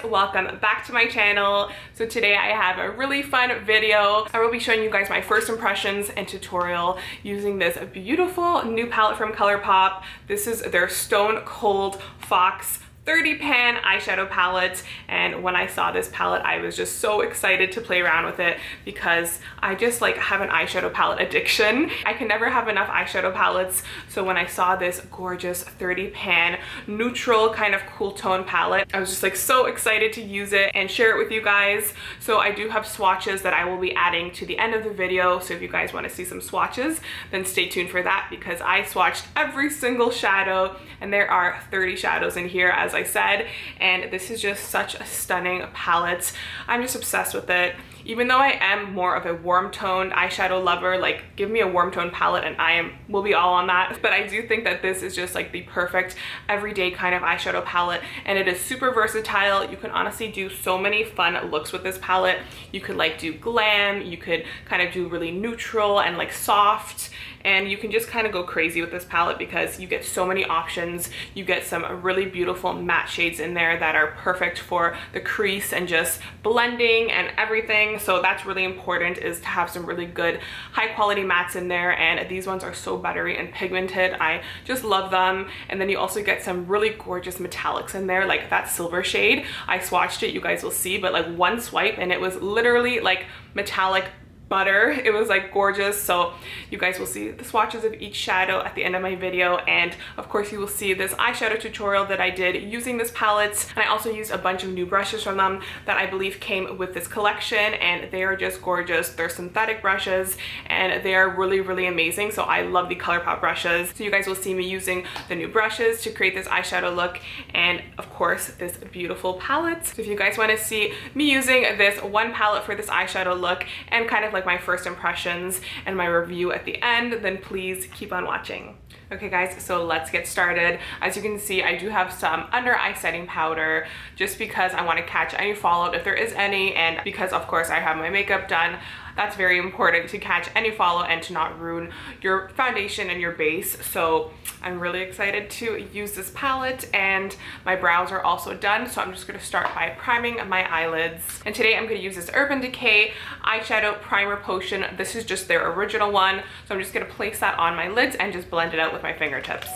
welcome back to my channel. So today I have a really fun video. I will be showing you guys my first impressions and tutorial using this beautiful new palette from Colourpop. This is their Stone Cold Fox 30 pan eyeshadow palette, and when I saw this palette I was just so excited to play around with it because I just like have an eyeshadow palette addiction. I can never have enough eyeshadow palettes, so when I saw this gorgeous 30 pan neutral kind of cool tone palette, I was just like so excited to use it and share it with you guys. So I do have swatches that I will be adding to the end of the video, so if you guys want to see some swatches then stay tuned for that, because I swatched every single shadow and there are 30 shadows in here as I said, and this is just such a stunning palette. I'm just obsessed with it. Even though I am more of a warm toned eyeshadow lover, like give me a warm tone palette and will be all on that, but I do think that this is just like the perfect everyday kind of eyeshadow palette, and it is super versatile. You can honestly do so many fun looks with this palette. You could like do glam, you could kind of do really neutral and like soft, and you can just kind of go crazy with this palette because you get so many options. You get some really beautiful matte shades in there that are perfect for the crease and just blending and everything. So that's really important, is to have some really good high quality mattes in there, and these ones are so buttery and pigmented. I just love them. And then you also get some really gorgeous metallics in there, like that silver shade. I swatched it, you guys will see, but like one swipe and it was literally like metallic butter. It was like gorgeous. So you guys will see the swatches of each shadow at the end of my video, and of course you will see this eyeshadow tutorial that I did using this palette. And I also used a bunch of new brushes from them that I believe came with this collection, and they are just gorgeous. They're synthetic brushes and they are really amazing. So I love the Colourpop brushes. So you guys will see me using the new brushes to create this eyeshadow look, and of course this beautiful palette. So if you guys want to see me using this one palette for this eyeshadow look and kind of like my first impressions and my review at the end, then please keep on watching. Okay guys, so let's get started. As you can see, I do have some under eye setting powder just because I want to catch any fallout if there is any, and because of course I have my makeup done. That's very important, to catch any fallout and to not ruin your foundation and your base. So I'm really excited to use this palette, and my brows are also done. So I'm just gonna start by priming my eyelids. And today I'm gonna use this Urban Decay eyeshadow primer potion. This is just their original one. So I'm just gonna place that on my lids and just blend it out with my fingertips.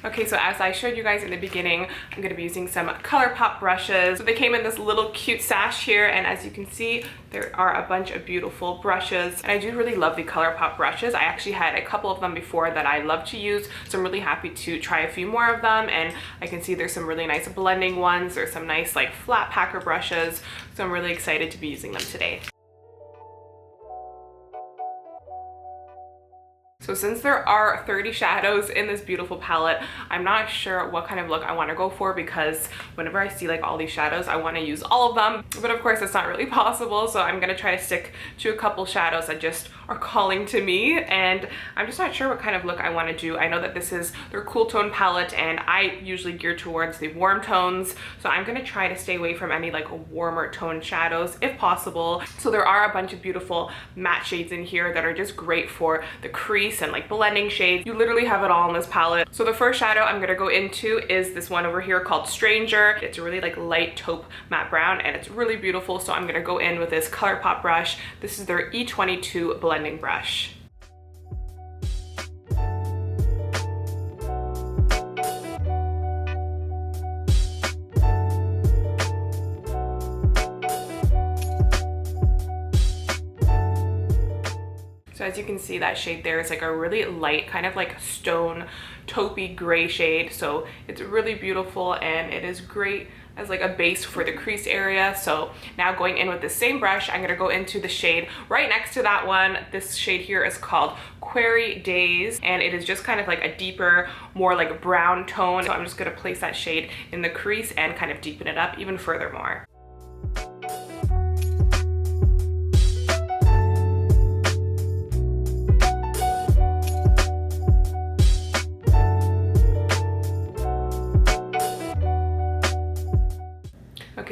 Okay, so as I showed you guys in the beginning, I'm going to be using some Colourpop brushes. So they came in this little cute sash here, and as you can see, there are a bunch of beautiful brushes. And I do really love the Colourpop brushes. I actually had a couple of them before that I love to use, so I'm really happy to try a few more of them. And I can see there's some really nice blending ones. There's some nice like flat packer brushes, so I'm really excited to be using them today. So since there are 30 shadows in this beautiful palette, I'm not sure what kind of look I want to go for, because whenever I see like all these shadows, I want to use all of them. But of course, it's not really possible. So I'm going to try to stick to a couple shadows that just are calling to me. And I'm just not sure what kind of look I want to do. I know that this is their cool tone palette, and I usually gear towards the warm tones. So I'm going to try to stay away from any like warmer tone shadows if possible. So there are a bunch of beautiful matte shades in here that are just great for the crease and like blending shades. You literally have it all in this palette. So the first shadow I'm gonna go into is this one over here called Stranger. It's a really like light taupe matte brown, and it's really beautiful. So I'm gonna go in with this Colourpop brush. This is their E22 blending brush. So as you can see, that shade there is like a really light kind of like stone taupey gray shade. So it's really beautiful, and it is great as like a base for the crease area. So now going in with the same brush, I'm gonna go into the shade right next to that one. This shade here is called Query Days, and it is just kind of like a deeper, more like brown tone. So I'm just gonna place that shade in the crease and kind of deepen it up even furthermore.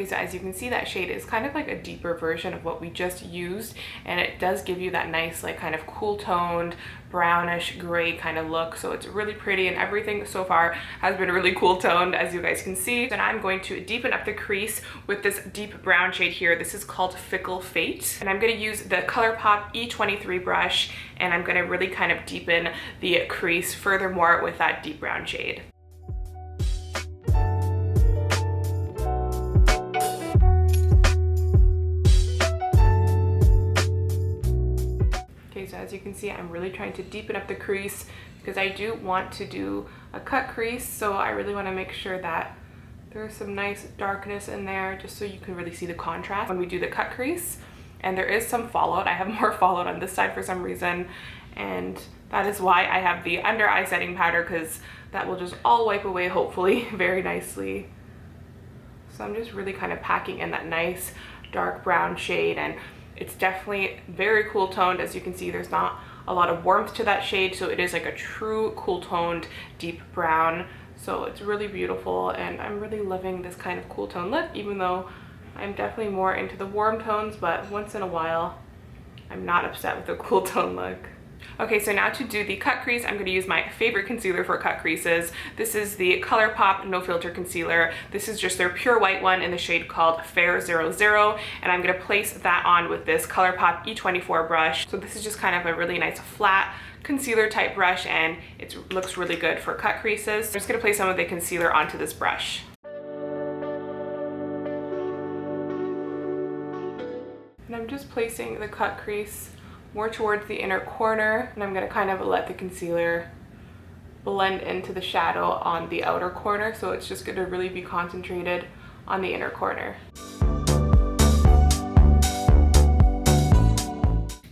so as you can see, that shade is kind of like a deeper version of what we just used, and it does give you that nice like kind of cool toned brownish gray kind of look. So it's really pretty, and everything so far has been really cool toned, as you guys can see. Then I'm going to deepen up the crease with this deep brown shade here. This is called Fickle Fate, and I'm going to use the Colourpop E23 brush, and I'm going to really kind of deepen the crease furthermore with that deep brown shade. So as you can see, I'm really trying to deepen up the crease because I do want to do a cut crease, so I really want to make sure that there's some nice darkness in there just so you can really see the contrast when we do the cut crease. And there is some fallout. I have more fallout on this side for some reason, and that is why I have the under eye setting powder, because that will just all wipe away hopefully very nicely. So I'm just really kind of packing in that nice dark brown shade, and it's definitely very cool toned. As you can see, there's not a lot of warmth to that shade, so it is like a true cool toned deep brown. So it's really beautiful, and I'm really loving this kind of cool tone look, even though I'm definitely more into the warm tones, but once in a while I'm not upset with the cool tone look. Okay, so now to do the cut crease, I'm going to use my favorite concealer for cut creases. This is the Colourpop No Filter Concealer. This is just their pure white one in the shade called Fair 00, and I'm going to place that on with this Colourpop E24 brush. So this is just kind of a really nice flat concealer type brush, and it looks really good for cut creases. I'm just going to place some of the concealer onto this brush. And I'm just placing the cut crease more towards the inner corner, and I'm going to kind of let the concealer blend into the shadow on the outer corner, so it's just going to really be concentrated on the inner corner.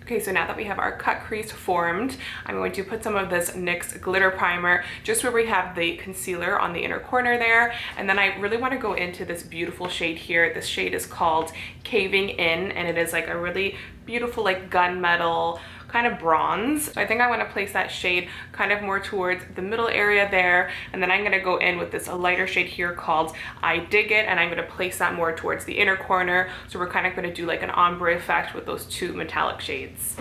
Okay, so now that we have our cut crease formed, I'm going to put some of this NYX glitter primer just where we have the concealer on the inner corner there, and then I really want to go into this beautiful shade here. This shade is called Caving In, and it is like a really beautiful like gunmetal kind of bronze. So I think I want to place that shade kind of more towards the middle area there, and then I'm going to go in with this lighter shade here called I Dig It, and I'm going to place that more towards the inner corner. So we're kind of going to do like an ombre effect with those two metallic shades.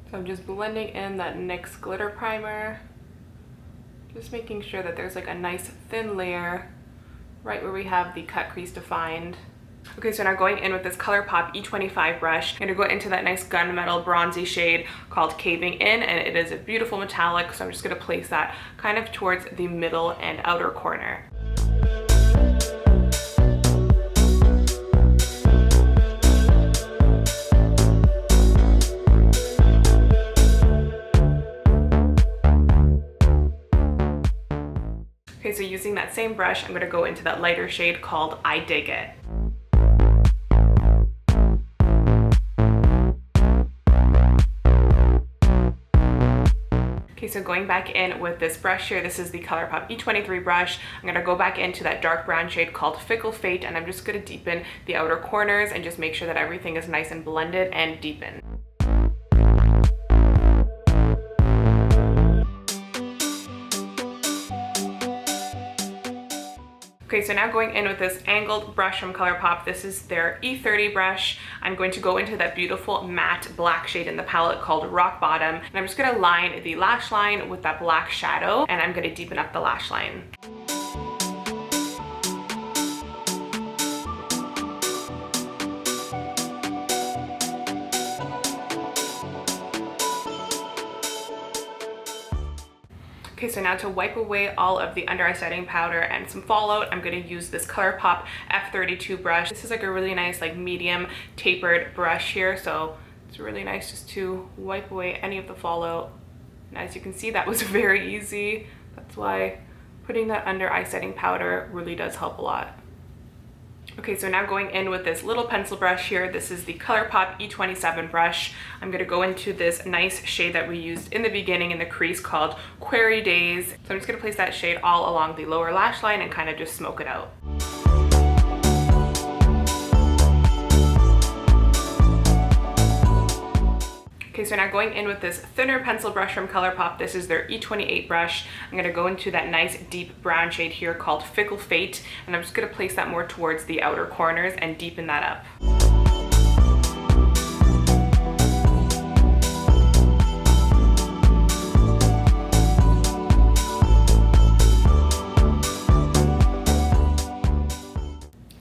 So I'm just blending in that NYX glitter primer, just making sure that there's like a nice thin layer right where we have the cut crease defined. Okay, so now going in with this Colourpop E25 brush, I'm going to go into that nice gunmetal bronzy shade called Caving In, and it is a beautiful metallic, so I'm just going to place that kind of towards the middle and outer corner. Okay, so using that same brush, I'm going to go into that lighter shade called I Dig It. Okay, so going back in with this brush here, this is the Colourpop E23 brush. I'm going to go back into that dark brown shade called Fickle Fate, and I'm just going to deepen the outer corners and just make sure that everything is nice and blended and deepened. Okay, so now going in with this angled brush from Colourpop, this is their E30 brush. I'm going to go into that beautiful matte black shade in the palette called Rock Bottom, and I'm just going to line the lash line with that black shadow, and I'm going to deepen up the lash line. Okay, so now to wipe away all of the under eye setting powder and some fallout, I'm going to use this Colourpop F32 brush. This is like a really nice like medium tapered brush here, so it's really nice just to wipe away any of the fallout. And as you can see, that was very easy. That's why putting that under eye setting powder really does help a lot. Okay, so now going in with this little pencil brush here, this is the Colourpop E27 brush. I'm going to go into this nice shade that we used in the beginning in the crease called Query Days. So I'm just going to place that shade all along the lower lash line and kind of just smoke it out. Okay, Okay, so now going in with this thinner pencil brush from Colourpop, this is their E28 brush. I'm gonna go into that nice deep brown shade here called Fickle Fate, and I'm just gonna place that more towards the outer corners and deepen that up.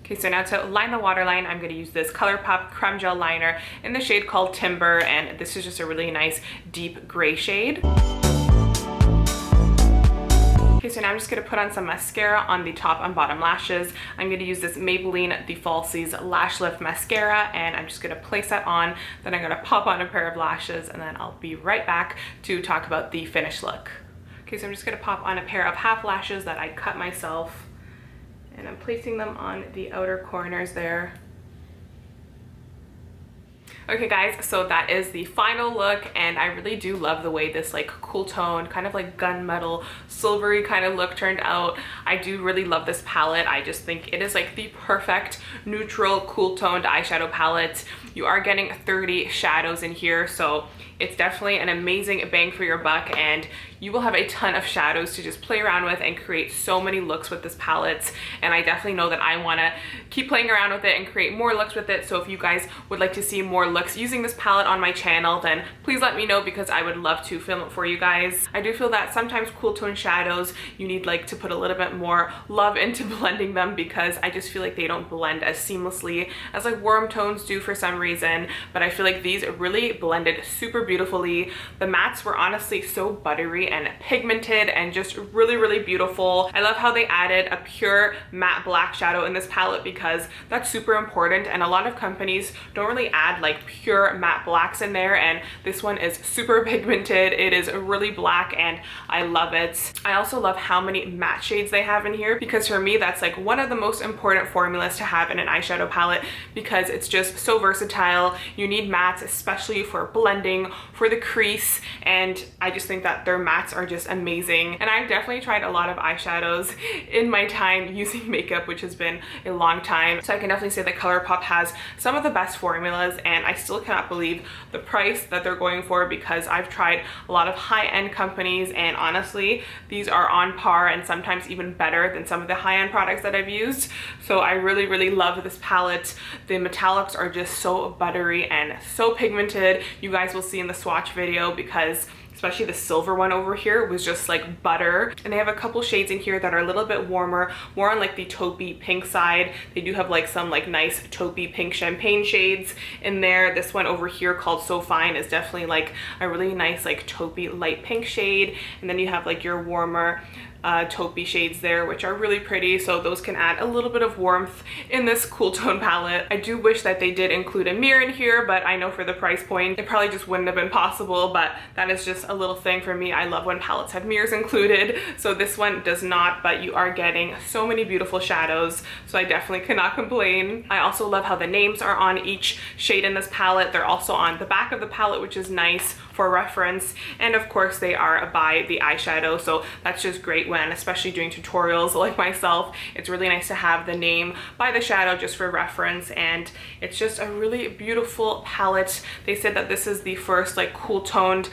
Okay, so now to line the waterline, I'm going to use this Colourpop Creme Gel Liner in the shade called Timber, and this is just a really nice deep gray shade. Okay, so now I'm just going to put on some mascara on the top and bottom lashes. I'm going to use this Maybelline The Falsies Lash Lift Mascara, and I'm just going to place that on. Then I'm going to pop on a pair of lashes, and then I'll be right back to talk about the finished look. Okay, so I'm just going to pop on a pair of half lashes that I cut myself. And I'm placing them on the outer corners there. Okay guys, so that is the final look, and I really do love the way this like cool tone, kind of like gunmetal, silvery kind of look turned out. I do really love this palette. I just think it is like the perfect neutral, cool toned eyeshadow palette. You are getting 30 shadows in here, so it's definitely an amazing bang for your buck, and you will have a ton of shadows to just play around with and create so many looks with this palette. And I definitely know that I want to keep playing around with it and create more looks with it. So if you guys would like to see more looks using this palette on my channel, then please let me know, because I would love to film it for you guys. I do feel that sometimes cool tone shadows, you need like to put a little bit more love into blending them, because I just feel like they don't blend as seamlessly as like warm tones do for some reason. But I feel like these really blended super beautifully. The mattes were honestly so buttery and pigmented and just really, really beautiful. I love how they added a pure matte black shadow in this palette, because that's super important, and a lot of companies don't really add like pure matte blacks in there, and this one is super pigmented. It is really black and I love it. I also love how many matte shades they have in here, because for me that's like one of the most important formulas to have in an eyeshadow palette, because it's just so versatile. You need mattes, especially for blending, for the crease, and I just think that their mattes are just amazing. And I've definitely tried a lot of eyeshadows in my time using makeup, which has been a long time, so I can definitely say that Colourpop has some of the best formulas, and I still cannot believe the price that they're going for, because I've tried a lot of high-end companies, and honestly these are on par and sometimes even better than some of the high-end products that I've used. So I really, really love this palette. The metallics are just so buttery and so pigmented. You guys will see in the swatch video, because especially the silver one over here was just like butter. And they have a couple shades in here that are a little bit warmer, more on like the taupey pink side. They do have like some like nice taupey pink champagne shades in there. This one over here called So Fine is definitely like a really nice like taupey light pink shade. And then you have like your warmer taupey shades there, which are really pretty, so those can add a little bit of warmth in this cool tone palette. I do wish that they did include a mirror in here, but I know for the price point it probably just wouldn't have been possible, but that is just a little thing for me. I love when palettes have mirrors included, so this one does not, but you are getting so many beautiful shadows, so I definitely cannot complain. I also love how the names are on each shade in this palette. They're also on the back of the palette, which is nice for reference, and of course they are by the eyeshadow, so that's just great when especially doing tutorials like myself. It's really nice to have the name by the shadow just for reference, and it's just a really beautiful palette. They said that this is the first like cool toned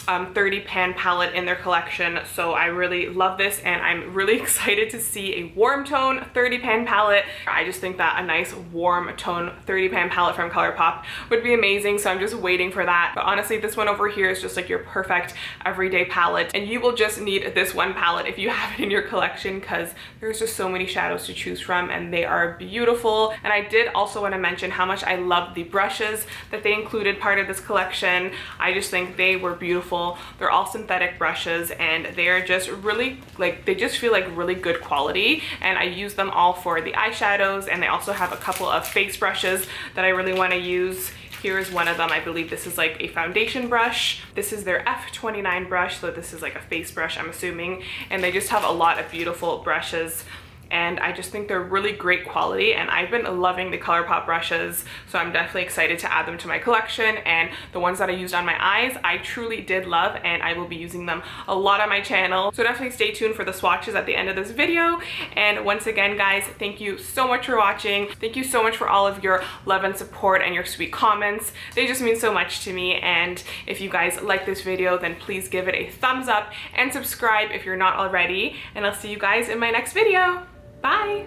30 pan palette in their collection, so I really love this, and I'm really excited to see a warm tone 30 pan palette. I just think that a nice warm tone 30 pan palette from Colourpop would be amazing, so I'm just waiting for that. But honestly, this one over here is just like your perfect everyday palette, and you will just need this one palette if you have it in your collection, because there's just so many shadows to choose from and they are beautiful. And I did also want to mention how much I love the brushes that they included part of this collection. I just think they were beautiful. They're all synthetic brushes, and they're just really like, they just feel like really good quality, and I use them all for the eyeshadows. And they also have a couple of face brushes that I really want to use. Here is one of them. I believe this is like a foundation brush. This is their F29 brush, so this is like a face brush, I'm assuming. And they just have a lot of beautiful brushes and I just think they're really great quality, and I've been loving the Colourpop brushes, so I'm definitely excited to add them to my collection. And the ones that I used on my eyes, I truly did love, and I will be using them a lot on my channel. So definitely stay tuned for the swatches at the end of this video. And once again, guys, thank you so much for watching. Thank you so much for all of your love and support and your sweet comments. They just mean so much to me. And if you guys like this video, then please give it a thumbs up and subscribe if you're not already. And I'll see you guys in my next video. Bye.